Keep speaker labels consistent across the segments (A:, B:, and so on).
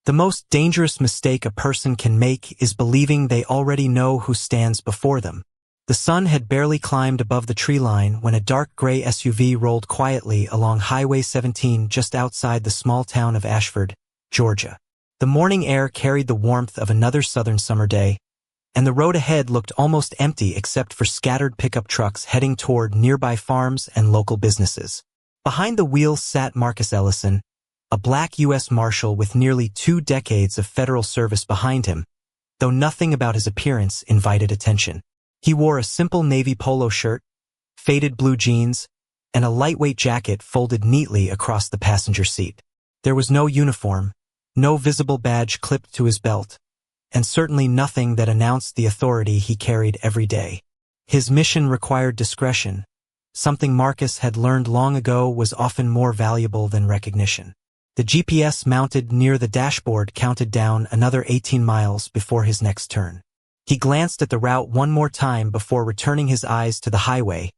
A: The most dangerous mistake a person can make is believing they already know who stands before them. The sun had barely climbed above the tree line when a dark gray SUV rolled quietly along Highway 17 just outside the small town of Ashford, Georgia. The morning air carried the warmth of another southern summer day, and the road ahead looked almost empty except for scattered pickup trucks heading toward nearby farms and local businesses. Behind the wheel sat Marcus Ellison, a black U.S. Marshal with nearly 2 decades of federal service behind him, though nothing about his appearance invited attention. He wore a simple navy polo shirt, faded blue jeans, and a lightweight jacket folded neatly across the passenger seat. There was no uniform, no visible badge clipped to his belt, and certainly nothing that announced the authority he carried every day. His mission required discretion, something Marcus had learned long ago was often more valuable than recognition. The GPS mounted near the dashboard counted down another 18 miles before his next turn. He glanced at the route one more time before returning his eyes to the highway,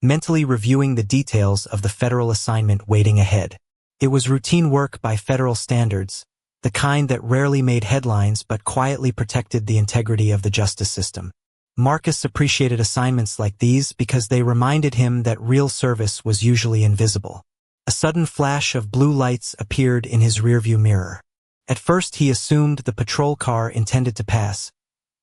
A: mentally reviewing the details of the federal assignment waiting ahead. It was routine work by federal standards, the kind that rarely made headlines but quietly protected the integrity of the justice system. Marcus appreciated assignments like these because they reminded him that real service was usually invisible. A sudden flash of blue lights appeared in his rearview mirror. At first he assumed the patrol car intended to pass,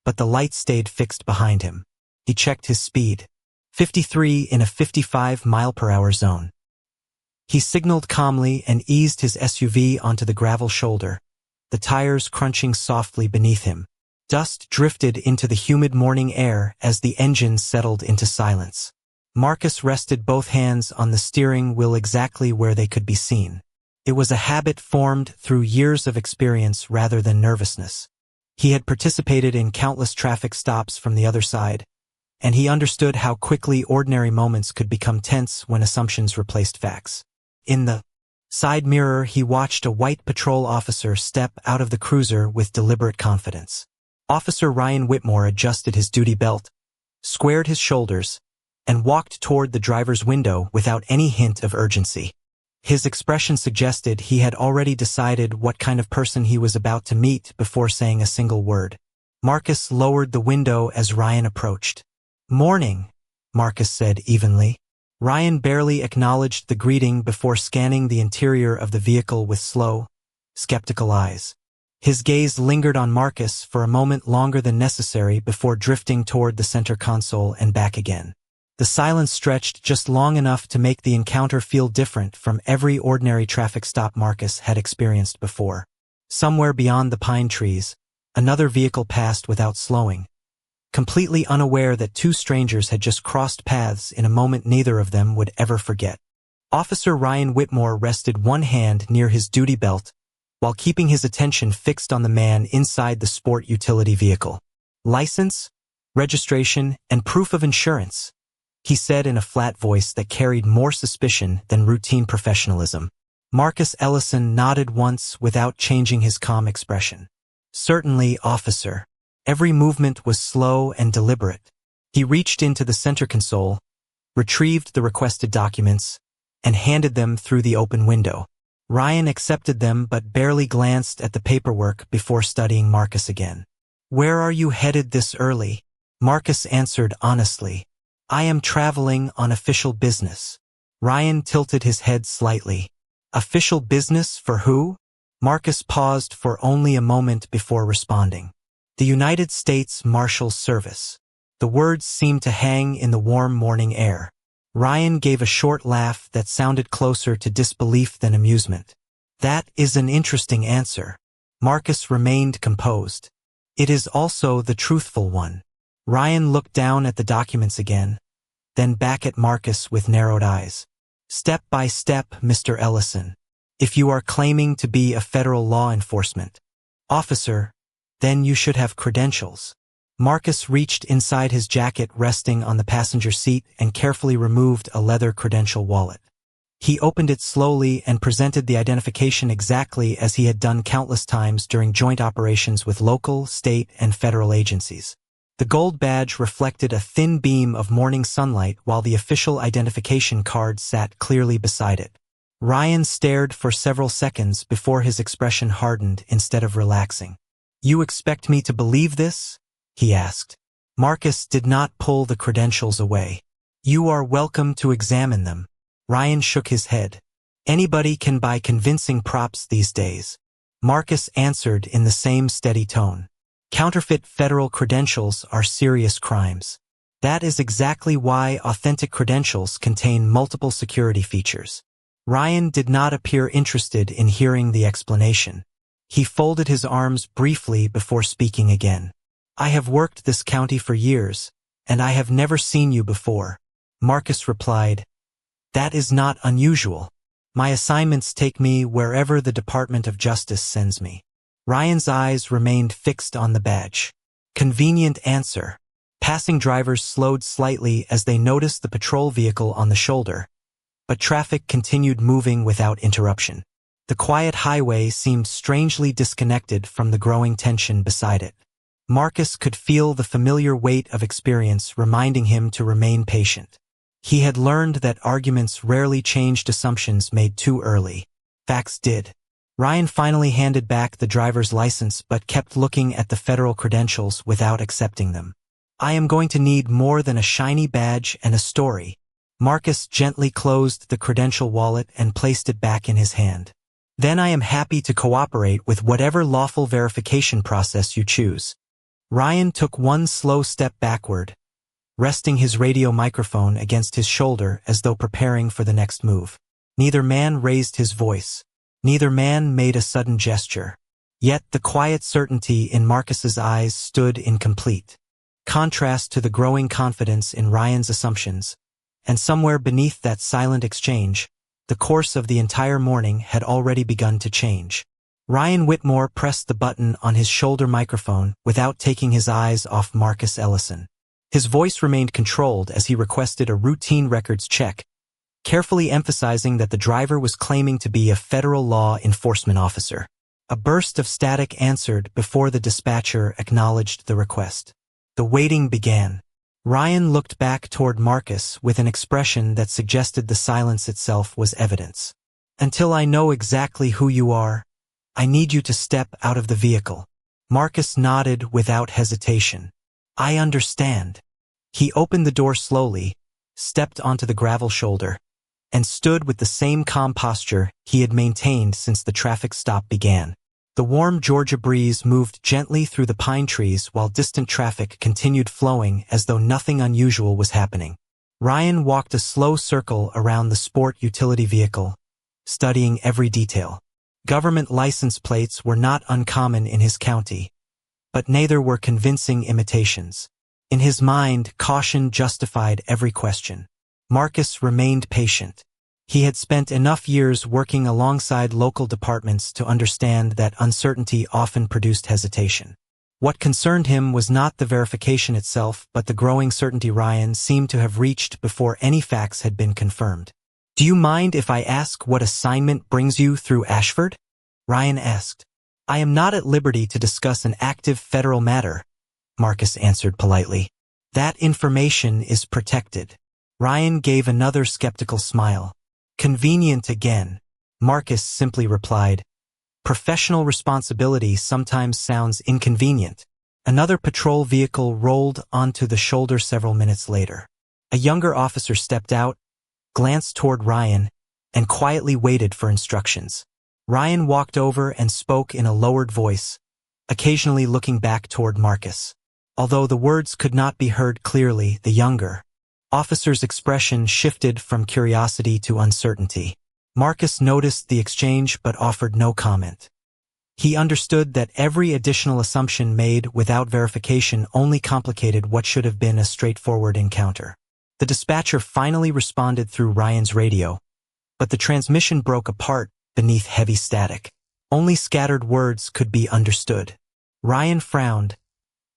A: but the light stayed fixed behind him. He checked his speed. 53 in a 55-mile-per-hour zone. He signaled calmly and eased his SUV onto the gravel shoulder, the tires crunching softly beneath him. Dust drifted into the humid morning air as the engine settled into silence. Marcus rested both hands on the steering wheel exactly where they could be seen. It was a habit formed through years of experience rather than nervousness. He had participated in countless traffic stops from the other side, and he understood how quickly ordinary moments could become tense when assumptions replaced facts. In the side mirror, he watched a white patrol officer step out of the cruiser with deliberate confidence. Officer Ryan Whitmore adjusted his duty belt, squared his shoulders, and walked toward the driver's window without any hint of urgency. His expression suggested he had already decided what kind of person he was about to meet before saying a single word. Marcus lowered the window as Ryan approached. "Morning," Marcus said evenly. Ryan barely acknowledged the greeting before scanning the interior of the vehicle with slow, skeptical eyes. His gaze lingered on Marcus for a moment longer than necessary before drifting toward the center console and back again. The silence stretched just long enough to make the encounter feel different from every ordinary traffic stop Marcus had experienced before. Somewhere beyond the pine trees, another vehicle passed without slowing, completely unaware that 2 strangers had just crossed paths in a moment neither of them would ever forget. Officer Ryan Whitmore rested one hand near his duty belt while keeping his attention fixed on the man inside the sport utility vehicle. "License, registration, and proof of insurance," he said in a flat voice that carried more suspicion than routine professionalism. Marcus Ellison nodded once without changing his calm expression. "Certainly, officer." Every movement was slow and deliberate. He reached into the center console, retrieved the requested documents, and handed them through the open window. Ryan accepted them but barely glanced at the paperwork before studying Marcus again. "Where are you headed this early?" Marcus answered honestly. "I am traveling on official business." Ryan tilted his head slightly. "Official business for who?" Marcus paused for only a moment before responding. "The United States Marshal Service." The words seemed to hang in the warm morning air. Ryan gave a short laugh that sounded closer to disbelief than amusement. "That is an interesting answer." Marcus remained composed. "It is also the truthful one." Ryan looked down at the documents again, then back at Marcus with narrowed eyes. "Step by step, Mr. Ellison. If you are claiming to be a federal law enforcement officer, then you should have credentials." Marcus reached inside his jacket resting on the passenger seat and carefully removed a leather credential wallet. He opened it slowly and presented the identification exactly as he had done countless times during joint operations with local, state, and federal agencies. The gold badge reflected a thin beam of morning sunlight while the official identification card sat clearly beside it. Ryan stared for several seconds before his expression hardened instead of relaxing. "You expect me to believe this?" he asked. Marcus did not pull the credentials away. "You are welcome to examine them." Ryan shook his head. "Anybody can buy convincing props these days." Marcus answered in the same steady tone. "Counterfeit federal credentials are serious crimes. That is exactly why authentic credentials contain multiple security features." Ryan did not appear interested in hearing the explanation. He folded his arms briefly before speaking again. "I have worked this county for years, and I have never seen you before." Marcus replied, "That is not unusual. My assignments take me wherever the Department of Justice sends me." Ryan's eyes remained fixed on the badge. Convenient answer. Passing drivers slowed slightly as they noticed the patrol vehicle on the shoulder, but traffic continued moving without interruption. The quiet highway seemed strangely disconnected from the growing tension beside it. Marcus could feel the familiar weight of experience reminding him to remain patient. He had learned that arguments rarely changed assumptions made too early. Facts did. Ryan finally handed back the driver's license but kept looking at the federal credentials without accepting them. "I am going to need more than a shiny badge and a story." Marcus gently closed the credential wallet and placed it back in his hand. "Then I am happy to cooperate with whatever lawful verification process you choose." Ryan took one slow step backward, resting his radio microphone against his shoulder as though preparing for the next move. Neither man raised his voice. Neither man made a sudden gesture. Yet the quiet certainty in Marcus's eyes stood in complete contrast to the growing confidence in Ryan's assumptions, and somewhere beneath that silent exchange, the course of the entire morning had already begun to change. Ryan Whitmore pressed the button on his shoulder microphone without taking his eyes off Marcus Ellison. His voice remained controlled as he requested a routine records check, carefully emphasizing that the driver was claiming to be a federal law enforcement officer. A burst of static answered before the dispatcher acknowledged the request. The waiting began. Ryan looked back toward Marcus with an expression that suggested the silence itself was evidence. "Until I know exactly who you are, I need you to step out of the vehicle." Marcus nodded without hesitation. "I understand." He opened the door slowly, stepped onto the gravel shoulder, and stood with the same calm posture he had maintained since the traffic stop began. The warm Georgia breeze moved gently through the pine trees while distant traffic continued flowing as though nothing unusual was happening. Ryan walked a slow circle around the sport utility vehicle, studying every detail. Government license plates were not uncommon in his county, but neither were convincing imitations. In his mind, caution justified every question. Marcus remained patient. He had spent enough years working alongside local departments to understand that uncertainty often produced hesitation. What concerned him was not the verification itself, but the growing certainty Ryan seemed to have reached before any facts had been confirmed. "Do you mind if I ask what assignment brings you through Ashford?" Ryan asked. "I am not at liberty to discuss an active federal matter," Marcus answered politely. "That information is protected." Ryan gave another skeptical smile. "Convenient again," Marcus simply replied. "Professional responsibility sometimes sounds inconvenient." Another patrol vehicle rolled onto the shoulder several minutes later. A younger officer stepped out, glanced toward Ryan, and quietly waited for instructions. Ryan walked over and spoke in a lowered voice, occasionally looking back toward Marcus. Although the words could not be heard clearly, the younger officer's expression shifted from curiosity to uncertainty. Marcus noticed the exchange but offered no comment. He understood that every additional assumption made without verification only complicated what should have been a straightforward encounter. The dispatcher finally responded through Ryan's radio, but the transmission broke apart beneath heavy static. Only scattered words could be understood. Ryan frowned,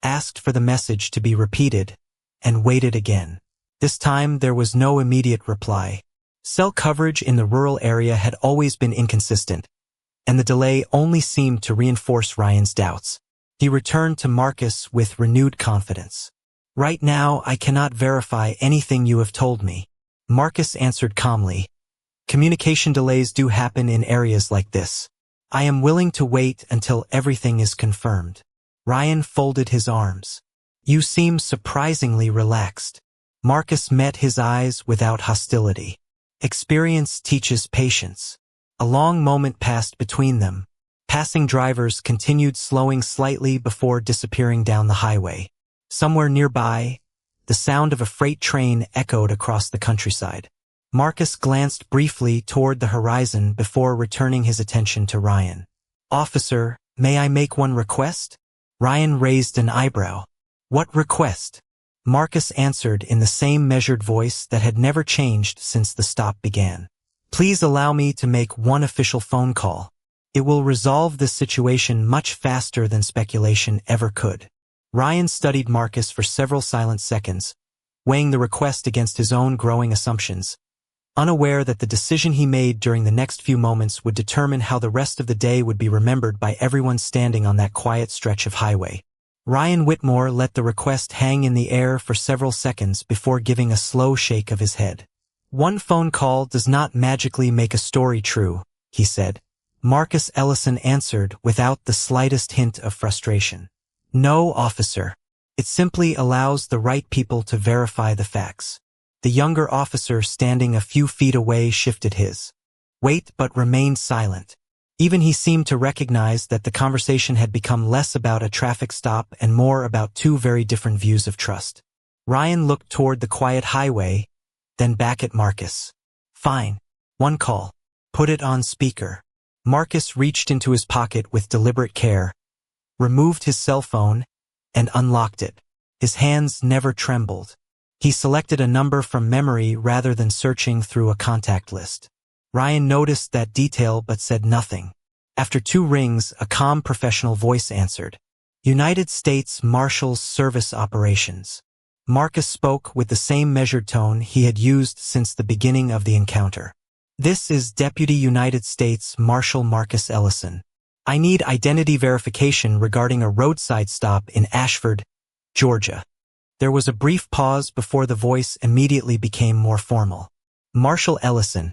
A: asked for the message to be repeated, and waited again. This time there was no immediate reply. Cell coverage in the rural area had always been inconsistent, and the delay only seemed to reinforce Ryan's doubts. He returned to Marcus with renewed confidence. "Right now, I cannot verify anything you have told me," Marcus answered calmly, Communication delays do happen in areas like this. I am willing to wait until everything is confirmed. Ryan folded his arms. You seem surprisingly relaxed. Marcus met his eyes without hostility. Experience teaches patience. A long moment passed between them. Passing drivers continued slowing slightly before disappearing down the highway. Somewhere nearby, the sound of a freight train echoed across the countryside. Marcus glanced briefly toward the horizon before returning his attention to Ryan. Officer, may I make one request? Ryan raised an eyebrow. What request? Marcus answered in the same measured voice that had never changed since the stop began. Please allow me to make one official phone call. It will resolve this situation much faster than speculation ever could. Ryan studied Marcus for several silent seconds, weighing the request against his own growing assumptions, unaware that the decision he made during the next few moments would determine how the rest of the day would be remembered by everyone standing on that quiet stretch of highway. Ryan Whitmore let the request hang in the air for several seconds before giving a slow shake of his head. One phone call does not magically make a story true, he said. Marcus Ellison answered without the slightest hint of frustration. No, officer. It simply allows the right people to verify the facts. The younger officer standing a few feet away shifted his weight but remained silent. Even he seemed to recognize that the conversation had become less about a traffic stop and more about two very different views of trust. Ryan looked toward the quiet highway, then back at Marcus. Fine. One call. Put it on speaker. Marcus reached into his pocket with deliberate care, removed his cell phone, and unlocked it. His hands never trembled. He selected a number from memory rather than searching through a contact list. Ryan noticed that detail but said nothing. After 2 rings, a calm professional voice answered. United States Marshal Service Operations. Marcus spoke with the same measured tone he had used since the beginning of the encounter. This is Deputy United States Marshal Marcus Ellison. I need identity verification regarding a roadside stop in Ashford, Georgia. There was a brief pause before the voice immediately became more formal. Marshal Ellison,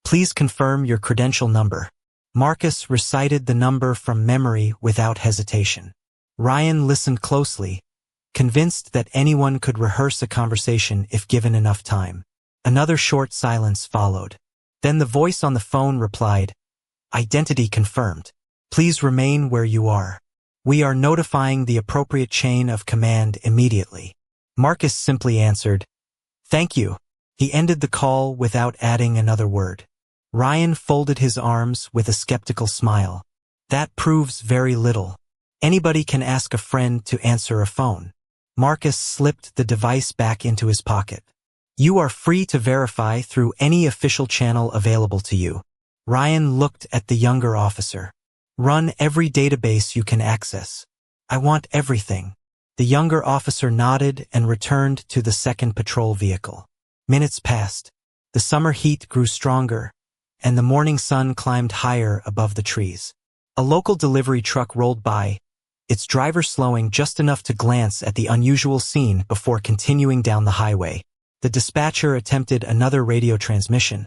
A: please confirm your credential number. Marcus recited the number from memory without hesitation. Ryan listened closely, convinced that anyone could rehearse a conversation if given enough time. Another short silence followed. Then the voice on the phone replied, Identity confirmed. Please remain where you are. We are notifying the appropriate chain of command immediately. Marcus simply answered, Thank you. He ended the call without adding another word. Ryan folded his arms with a skeptical smile. That proves very little. Anybody can ask a friend to answer a phone. Marcus slipped the device back into his pocket. You are free to verify through any official channel available to you. Ryan looked at the younger officer. Run every database you can access. I want everything. The younger officer nodded and returned to the second patrol vehicle. Minutes passed. The summer heat grew stronger, and the morning sun climbed higher above the trees. A local delivery truck rolled by, its driver slowing just enough to glance at the unusual scene before continuing down the highway. The dispatcher attempted another radio transmission,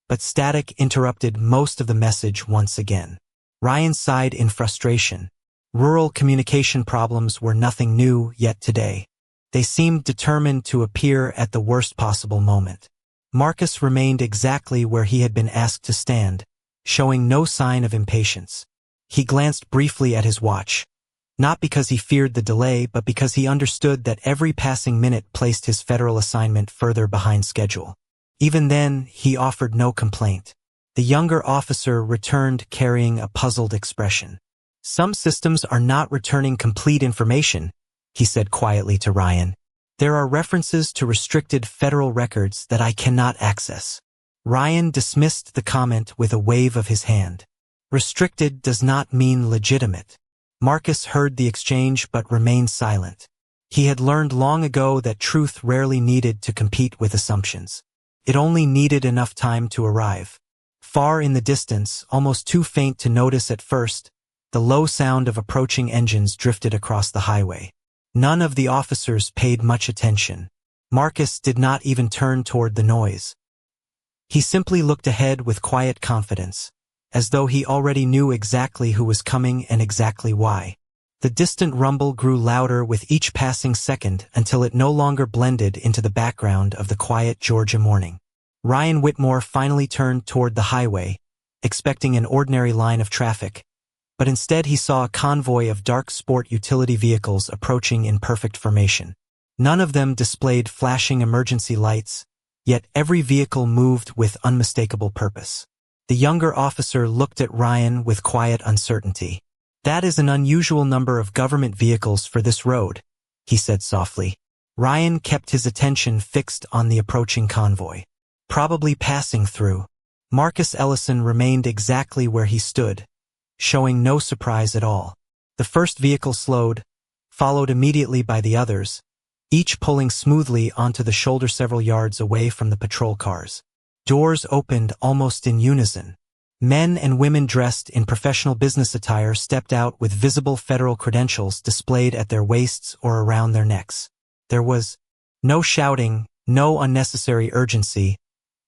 A: but static interrupted most of the message once again. Ryan sighed in frustration. Rural communication problems were nothing new yet today. They seemed determined to appear at the worst possible moment. Marcus remained exactly where he had been asked to stand, showing no sign of impatience. He glanced briefly at his watch, not because he feared the delay, but because he understood that every passing minute placed his federal assignment further behind schedule. Even then, he offered no complaint. The younger officer returned carrying a puzzled expression. Some systems are not returning complete information, he said quietly to Ryan. There are references to restricted federal records that I cannot access. Ryan dismissed the comment with a wave of his hand. Restricted does not mean legitimate. Marcus heard the exchange but remained silent. He had learned long ago that truth rarely needed to compete with assumptions. It only needed enough time to arrive. Far in the distance, almost too faint to notice at first, the low sound of approaching engines drifted across the highway. None of the officers paid much attention. Marcus did not even turn toward the noise. He simply looked ahead with quiet confidence, as though he already knew exactly who was coming and exactly why. The distant rumble grew louder with each passing second until it no longer blended into the background of the quiet Georgia morning. Ryan Whitmore finally turned toward the highway, expecting an ordinary line of traffic, but instead he saw a convoy of dark sport utility vehicles approaching in perfect formation. None of them displayed flashing emergency lights, yet every vehicle moved with unmistakable purpose. The younger officer looked at Ryan with quiet uncertainty. "That is an unusual number of government vehicles for this road," he said softly. Ryan kept his attention fixed on the approaching convoy. Probably passing through. Marcus Ellison remained exactly where he stood, showing no surprise at all. The first vehicle slowed, followed immediately by the others, each pulling smoothly onto the shoulder several yards away from the patrol cars. Doors opened almost in unison. Men and women dressed in professional business attire stepped out with visible federal credentials displayed at their waists or around their necks. There was no shouting, no unnecessary urgency,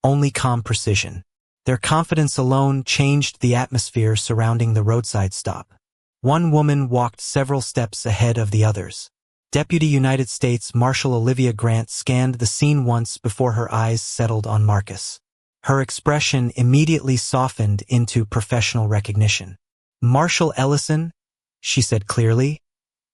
A: only calm precision. Their confidence alone changed the atmosphere surrounding the roadside stop. One woman walked several steps ahead of the others. Deputy United States Marshal Olivia Grant scanned the scene once before her eyes settled on Marcus. Her expression immediately softened into professional recognition. "Marshal Ellison," she said clearly.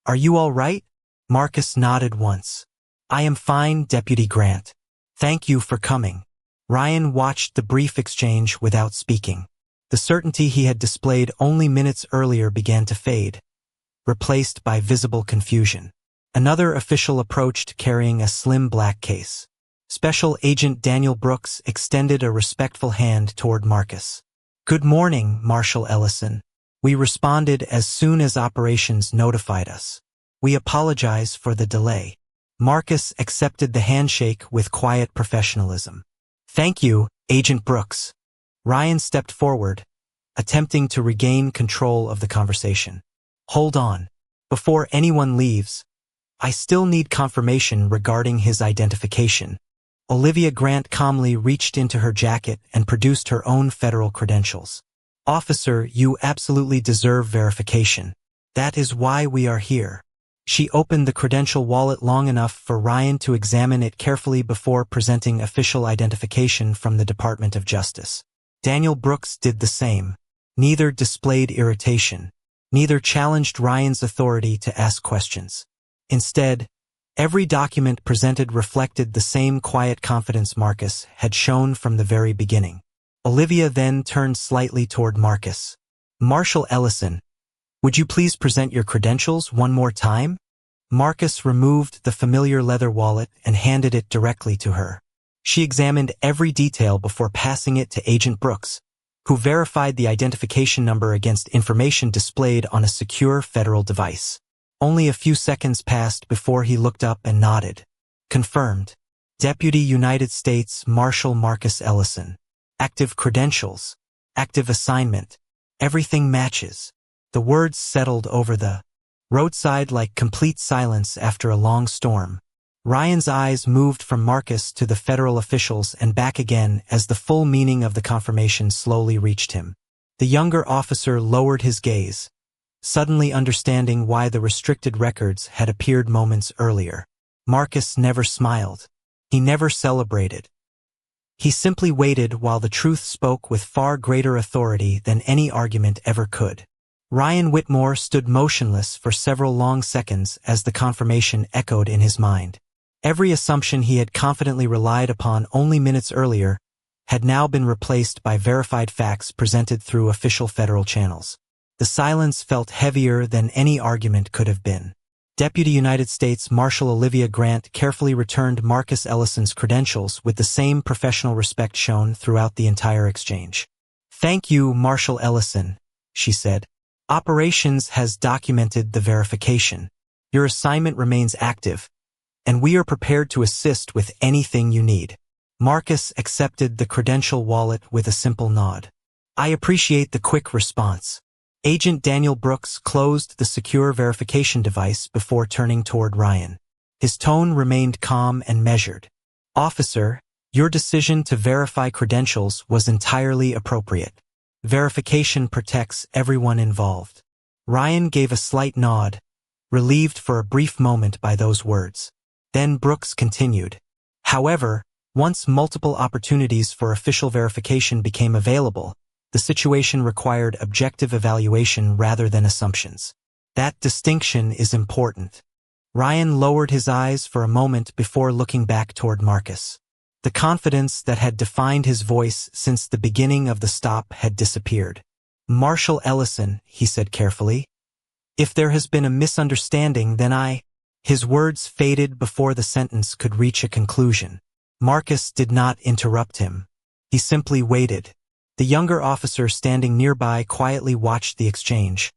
A: "Are you all right?" Marcus nodded once. "I am fine, Deputy Grant. Thank you for coming." Ryan watched the brief exchange without speaking. The certainty he had displayed only minutes earlier began to fade, replaced by visible confusion. Another official approached carrying a slim black case. Special Agent Daniel Brooks extended a respectful hand toward Marcus. "Good morning, Marshal Ellison. We responded as soon as operations notified us. We apologize for the delay." Marcus accepted the handshake with quiet professionalism. "Thank you, Agent Brooks." Ryan stepped forward, attempting to regain control of the conversation. "Hold on. Before anyone leaves, I still need confirmation regarding his identification." Olivia Grant calmly reached into her jacket and produced her own federal credentials. "Officer, you absolutely deserve verification. That is why we are here." She opened the credential wallet long enough for Ryan to examine it carefully before presenting official identification from the Department of Justice. Daniel Brooks did the same. Neither displayed irritation. Neither challenged Ryan's authority to ask questions. Instead, every document presented reflected the same quiet confidence Marcus had shown from the very beginning. Olivia then turned slightly toward Marcus. "Marshal Ellison, would you please present your credentials one more time?" Marcus removed the familiar leather wallet and handed it directly to her. She examined every detail before passing it to Agent Brooks, who verified the identification number against information displayed on a secure federal device. Only a few seconds passed before he looked up and nodded. "Confirmed. Deputy United States Marshal Marcus Ellison. Active credentials. Active assignment. Everything matches." The words settled over the roadside like complete silence after a long storm. Ryan's eyes moved from Marcus to the federal officials and back again as the full meaning of the confirmation slowly reached him. The younger officer lowered his gaze, suddenly understanding why the restricted records had appeared moments earlier. Marcus never smiled. He never celebrated. He simply waited while the truth spoke with far greater authority than any argument ever could. Ryan Whitmore stood motionless for several long seconds as the confirmation echoed in his mind. Every assumption he had confidently relied upon only minutes earlier had now been replaced by verified facts presented through official federal channels. The silence felt heavier than any argument could have been. Deputy United States Marshal Olivia Grant carefully returned Marcus Ellison's credentials with the same professional respect shown throughout the entire exchange. "Thank you, Marshal Ellison," she said. "Operations has documented the verification. Your assignment remains active, and we are prepared to assist with anything you need." Marcus accepted the credential wallet with a simple nod. "I appreciate the quick response." Agent Daniel Brooks closed the secure verification device before turning toward Ryan. His tone remained calm and measured. "Officer, Your decision to verify credentials was entirely appropriate. Verification protects everyone involved. Ryan gave a slight nod, relieved for a brief moment by those words. Then Brooks continued. However, once multiple opportunities for official verification became available, the situation required objective evaluation rather than assumptions. That distinction is important. Ryan lowered his eyes for a moment before looking back toward Marcus. The confidence that had defined his voice since the beginning of the stop had disappeared. "Marshal Ellison," he said carefully. "If there has been a misunderstanding, then His words faded before the sentence could reach a conclusion. Marcus did not interrupt him. He simply waited. The younger officer standing nearby quietly watched the exchange,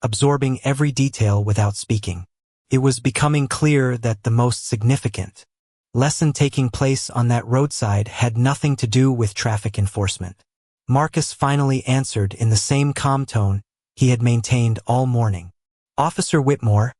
A: absorbing every detail without speaking. It was becoming clear that the most significant lesson taking place on that roadside had nothing to do with traffic enforcement. Marcus finally answered in the same calm tone he had maintained all morning. "Officer Whitmore,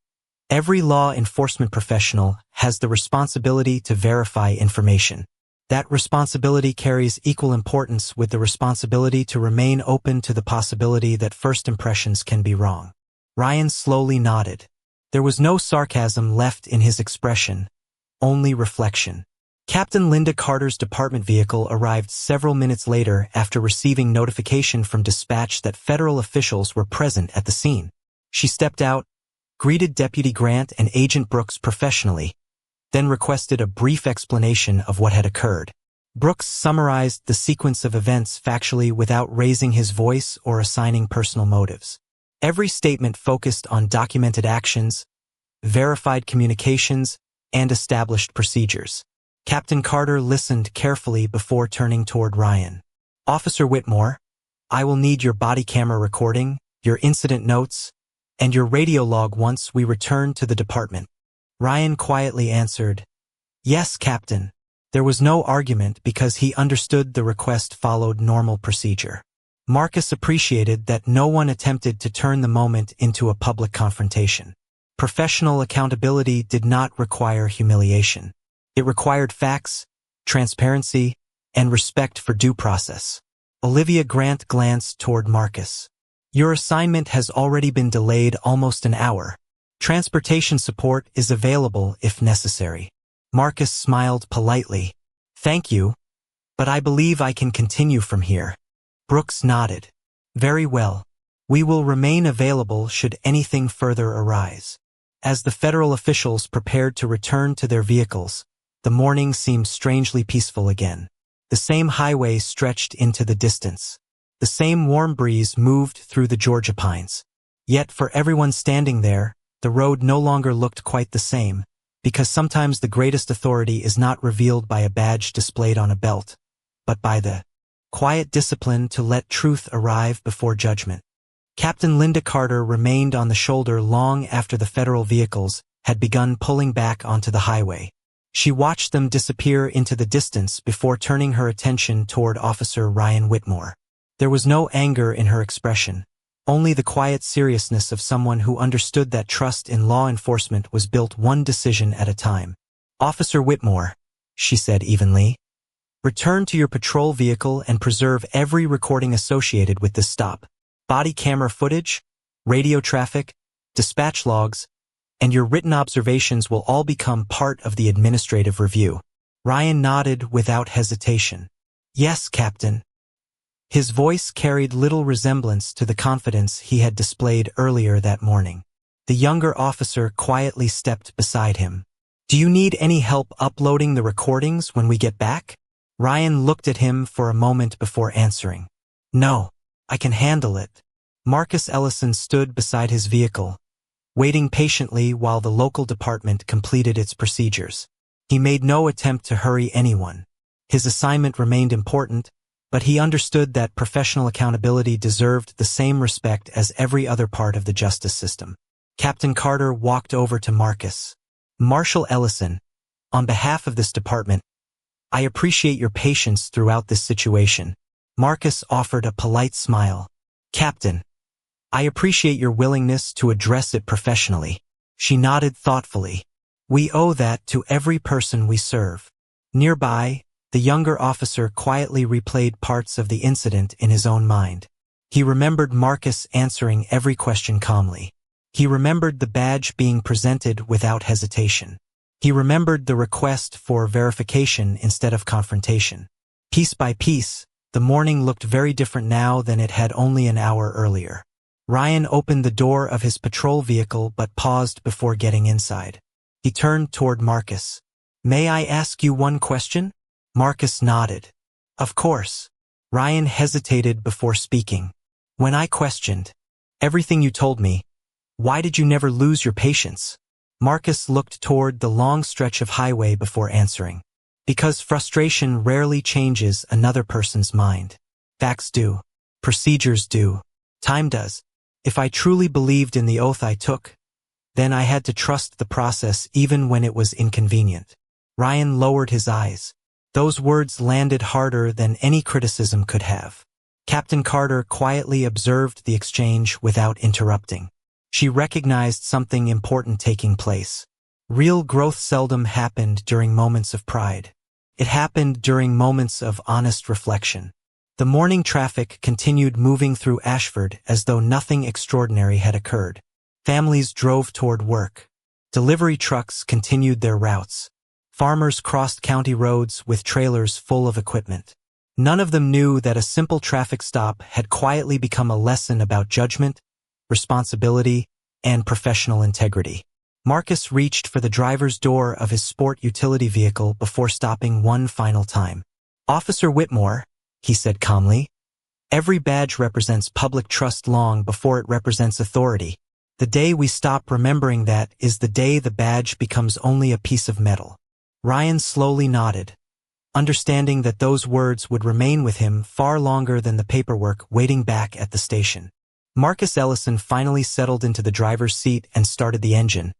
A: every law enforcement professional has the responsibility to verify information. That responsibility carries equal importance with the responsibility to remain open to the possibility that first impressions can be wrong." Ryan slowly nodded. There was no sarcasm left in his expression, only reflection. Captain Linda Carter's department vehicle arrived several minutes later after receiving notification from dispatch that federal officials were present at the scene. She stepped out, greeted Deputy Grant and Agent Brooks professionally, then requested a brief explanation of what had occurred. Brooks summarized the sequence of events factually without raising his voice or assigning personal motives. Every statement focused on documented actions, verified communications, and established procedures. Captain Carter listened carefully before turning toward Ryan. "Officer Whitmore, I will need your body camera recording, your incident notes, and your radio log once we return to the department." Ryan quietly answered, "Yes, Captain." There was no argument because he understood the request followed normal procedure. Marcus appreciated that no one attempted to turn the moment into a public confrontation. Professional accountability did not require humiliation. It required facts, transparency, and respect for due process. Olivia Grant glanced toward Marcus. "Your assignment has already been delayed almost an hour. Transportation support is available if necessary." Marcus smiled politely. "Thank you, but I believe I can continue from here." Brooks nodded. "Very well. We will remain available should anything further arise." As the federal officials prepared to return to their vehicles, the morning seemed strangely peaceful again. The same highway stretched into the distance. The same warm breeze moved through the Georgia pines. Yet for everyone standing there, the road no longer looked quite the same, because sometimes the greatest authority is not revealed by a badge displayed on a belt, but by the quiet discipline to let truth arrive before judgment. Captain Linda Carter remained on the shoulder long after the federal vehicles had begun pulling back onto the highway. She watched them disappear into the distance before turning her attention toward Officer Ryan Whitmore. There was no anger in her expression, only the quiet seriousness of someone who understood that trust in law enforcement was built one decision at a time. "Officer Whitmore," she said evenly, "return to your patrol vehicle and preserve every recording associated with this stop. Body camera footage, radio traffic, dispatch logs, and your written observations will all become part of the administrative review." Ryan nodded without hesitation. "Yes, Captain." His voice carried little resemblance to the confidence he had displayed earlier that morning. The younger officer quietly stepped beside him. "Do you need any help uploading the recordings when we get back?" Ryan looked at him for a moment before answering. "No, I can handle it." Marcus Ellison stood beside his vehicle, waiting patiently while the local department completed its procedures. He made no attempt to hurry anyone. His assignment remained important, but he understood that professional accountability deserved the same respect as every other part of the justice system. Captain Carter walked over to Marcus. "Marshal Ellison, on behalf of this department, I appreciate your patience throughout this situation." Marcus offered a polite smile. "Captain, I appreciate your willingness to address it professionally." She nodded thoughtfully. "We owe that to every person we serve." Nearby, The younger officer quietly replayed parts of the incident in his own mind. He remembered Marcus answering every question calmly. He remembered the badge being presented without hesitation. He remembered the request for verification instead of confrontation. Piece by piece, the morning looked very different now than it had only an hour earlier. Ryan opened the door of his patrol vehicle but paused before getting inside. He turned toward Marcus. "May I ask you one question?" Marcus nodded. "Of course." Ryan hesitated before speaking. "When I questioned everything you told me, why did you never lose your patience?" Marcus looked toward the long stretch of highway before answering. "Because frustration rarely changes another person's mind. Facts do. Procedures do. Time does. If I truly believed in the oath I took, then I had to trust the process even when it was inconvenient." Ryan lowered his eyes. Those words landed harder than any criticism could have. Captain Carter quietly observed the exchange without interrupting. She recognized something important taking place. Real growth seldom happened during moments of pride. It happened during moments of honest reflection. The morning traffic continued moving through Ashford as though nothing extraordinary had occurred. Families drove toward work. Delivery trucks continued their routes. Farmers crossed county roads with trailers full of equipment. None of them knew that a simple traffic stop had quietly become a lesson about judgment, responsibility, and professional integrity. Marcus reached for the driver's door of his sport utility vehicle before stopping one final time. "Officer Whitmore," he said calmly, "every badge represents public trust long before it represents authority. The day we stop remembering that is the day the badge becomes only a piece of metal." Ryan slowly nodded, understanding that those words would remain with him far longer than the paperwork waiting back at the station. Marcus Ellison finally settled into the driver's seat and started the engine.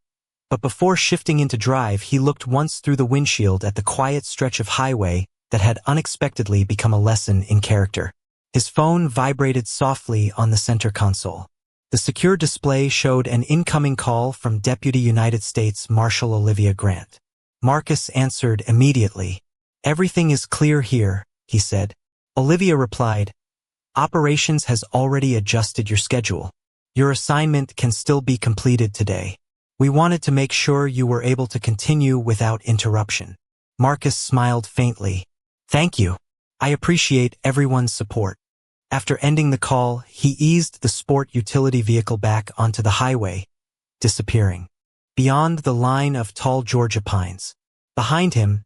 A: But before shifting into drive, he looked once through the windshield at the quiet stretch of highway that had unexpectedly become a lesson in character. His phone vibrated softly on the center console. The secure display showed an incoming call from Deputy United States Marshal Olivia Grant. Marcus answered immediately. "Everything is clear here," he said. Olivia replied, "Operations has already adjusted your schedule. Your assignment can still be completed today. We wanted to make sure you were able to continue without interruption." Marcus smiled faintly. "Thank you. I appreciate everyone's support." After ending the call, he eased the sport utility vehicle back onto the highway, disappearing beyond the line of tall Georgia pines. Behind him,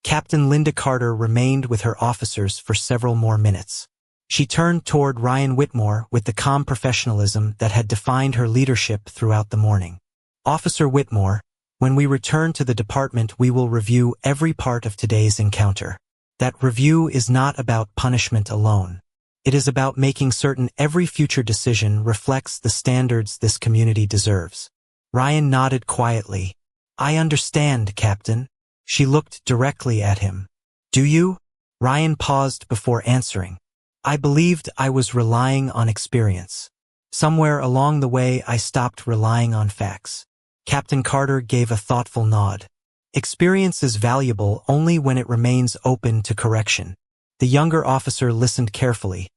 A: Captain Linda Carter remained with her officers for several more minutes. She turned toward Ryan Whitmore with the calm professionalism that had defined her leadership throughout the morning. "Officer Whitmore, when we return to the department, we will review every part of today's encounter. That review is not about punishment alone. It is about making certain every future decision reflects the standards this community deserves." Ryan nodded quietly. "I understand, Captain." She looked directly at him. "Do you?" Ryan paused before answering. "I believed I was relying on experience. Somewhere along the way I stopped relying on facts." Captain Carter gave a thoughtful nod. "Experience is valuable only when it remains open to correction." The younger officer listened carefully,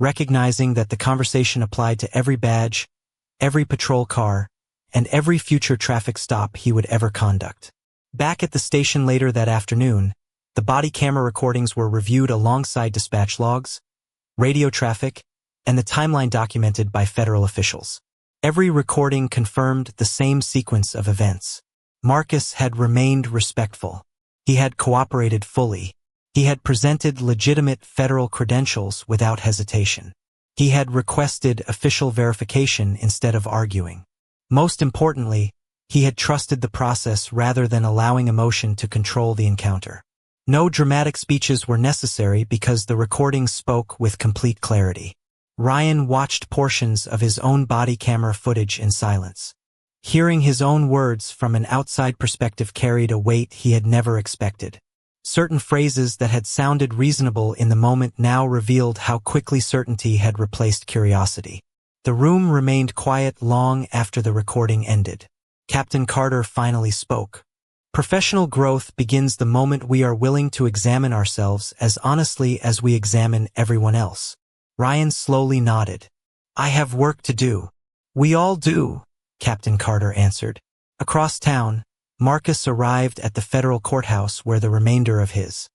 A: recognizing that the conversation applied to every badge, every patrol car, and every future traffic stop he would ever conduct. Back at the station later that afternoon, the body camera recordings were reviewed alongside dispatch logs, radio traffic, and the timeline documented by federal officials. Every recording confirmed the same sequence of events. Marcus had remained respectful. He had cooperated fully. He had presented legitimate federal credentials without hesitation. He had requested official verification instead of arguing. Most importantly, he had trusted the process rather than allowing emotion to control the encounter. No dramatic speeches were necessary because the recordings spoke with complete clarity. Ryan watched portions of his own body camera footage in silence. Hearing his own words from an outside perspective carried a weight he had never expected. Certain phrases that had sounded reasonable in the moment now revealed how quickly certainty had replaced curiosity. The room remained quiet long after the recording ended. Captain Carter finally spoke. Professional growth begins the moment we are willing to examine ourselves as honestly as we examine everyone else. Ryan slowly nodded. I have work to do. We all do, Captain Carter answered. Across town, Marcus arrived at the federal courthouse where the remainder of his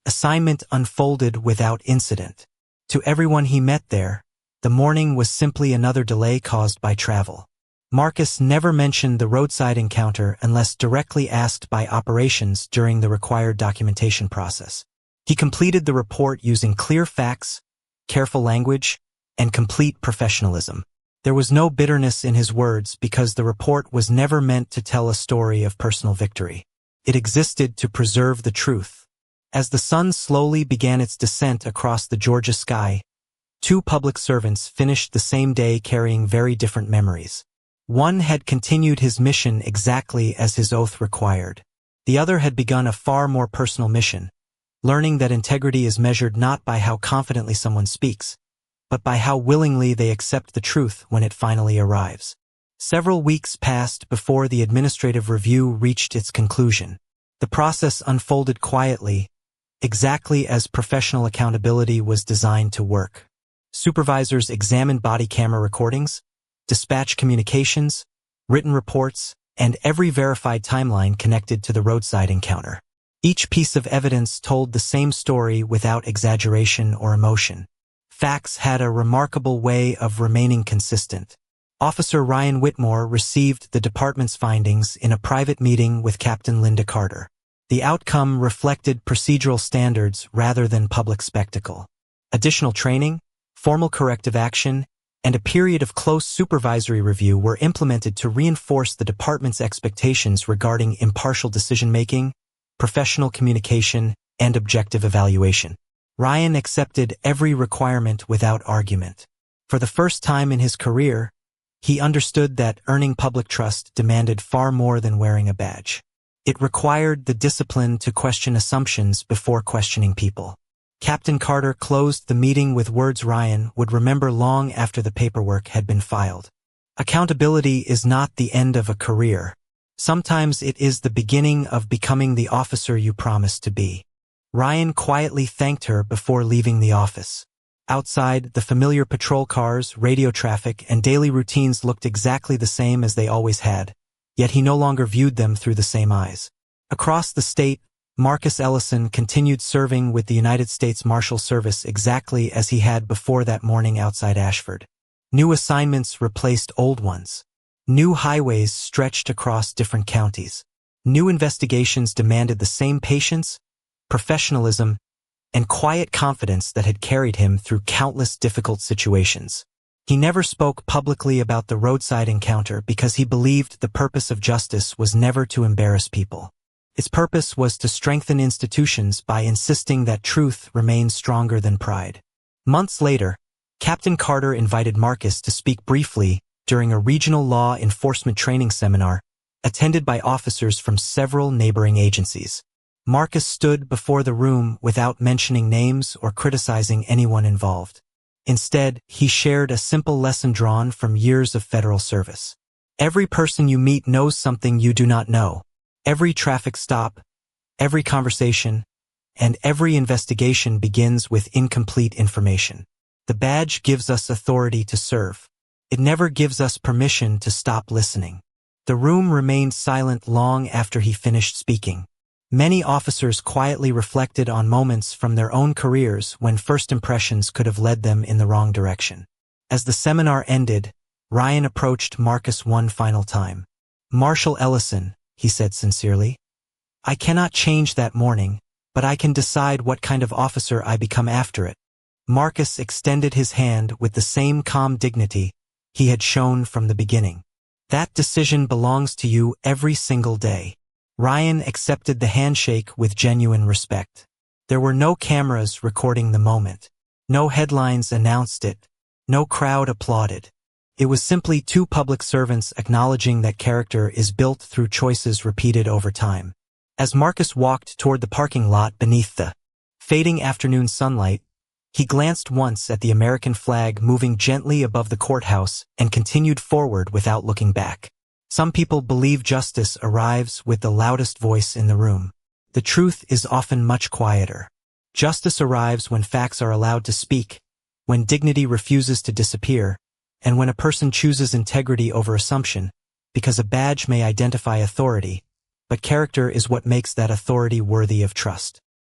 A: assignment unfolded without incident. To everyone he met there, the morning was simply another delay caused by travel. Marcus never mentioned the roadside encounter unless directly asked by operations during the required documentation process. He completed the report using clear facts, careful language, and complete professionalism. There was no bitterness in his words because the report was never meant to tell a story of personal victory. It existed to preserve the truth. As the sun slowly began its descent across the Georgia sky, two public servants finished the same day carrying very different memories. One had continued his mission exactly as his oath required. The other had begun a far more personal mission, learning that integrity is measured not by how confidently someone speaks, but by how willingly they accept the truth when it finally arrives. Several weeks passed before the administrative review reached its conclusion. The process unfolded quietly, exactly as professional accountability was designed to work. Supervisors examined body camera recordings, dispatch communications, written reports, and every verified timeline connected to the roadside encounter. Each piece of evidence told the same story without exaggeration or emotion. Facts had a remarkable way of remaining consistent. Officer Ryan Whitmore received the department's findings in a private meeting with Captain Linda Carter. The outcome reflected procedural standards rather than public spectacle. Additional training, formal corrective action, and a period of close supervisory review were implemented to reinforce the department's expectations regarding impartial decision-making, professional communication, and objective evaluation. Ryan accepted every requirement without argument. For the first time in his career, he understood that earning public trust demanded far more than wearing a badge. It required the discipline to question assumptions before questioning people. Captain Carter closed the meeting with words Ryan would remember long after the paperwork had been filed. Accountability is not the end of a career. Sometimes it is the beginning of becoming the officer you promised to be. Ryan quietly thanked her before leaving the office. Outside, the familiar patrol cars, radio traffic, and daily routines looked exactly the same as they always had, yet he no longer viewed them through the same eyes. Across the state, Marcus Ellison continued serving with the United States Marshal Service exactly as he had before that morning outside Ashford. New assignments replaced old ones. New highways stretched across different counties. New investigations demanded the same patience, professionalism, and quiet confidence that had carried him through countless difficult situations. He never spoke publicly about the roadside encounter because he believed the purpose of justice was never to embarrass people. Its purpose was to strengthen institutions by insisting that truth remains stronger than pride. Months later, Captain Carter invited Marcus to speak briefly during a regional law enforcement training seminar attended by officers from several neighboring agencies. Marcus stood before the room without mentioning names or criticizing anyone involved. Instead, he shared a simple lesson drawn from years of federal service. Every person you meet knows something you do not know. Every traffic stop, every conversation, and every investigation begins with incomplete information. The badge gives us authority to serve. It never gives us permission to stop listening. The room remained silent long after he finished speaking. Many officers quietly reflected on moments from their own careers when first impressions could have led them in the wrong direction. As the seminar ended, Ryan approached Marcus one final time. "Marshal Ellison," he said sincerely, "I cannot change that morning, but I can decide what kind of officer I become after it." Marcus extended his hand with the same calm dignity he had shown from the beginning. "That decision belongs to you every single day." Ryan accepted the handshake with genuine respect. There were no cameras recording the moment. No headlines announced it. No crowd applauded. It was simply two public servants acknowledging that character is built through choices repeated over time. As Marcus walked toward the parking lot beneath the fading afternoon sunlight, he glanced once at the American flag moving gently above the courthouse and continued forward without looking back. Some people believe justice arrives with the loudest voice in the room. The truth is often much quieter. Justice arrives when facts are allowed to speak, when dignity refuses to disappear, and when a person chooses integrity over assumption, because a badge may identify authority, but character is what makes that authority worthy of trust.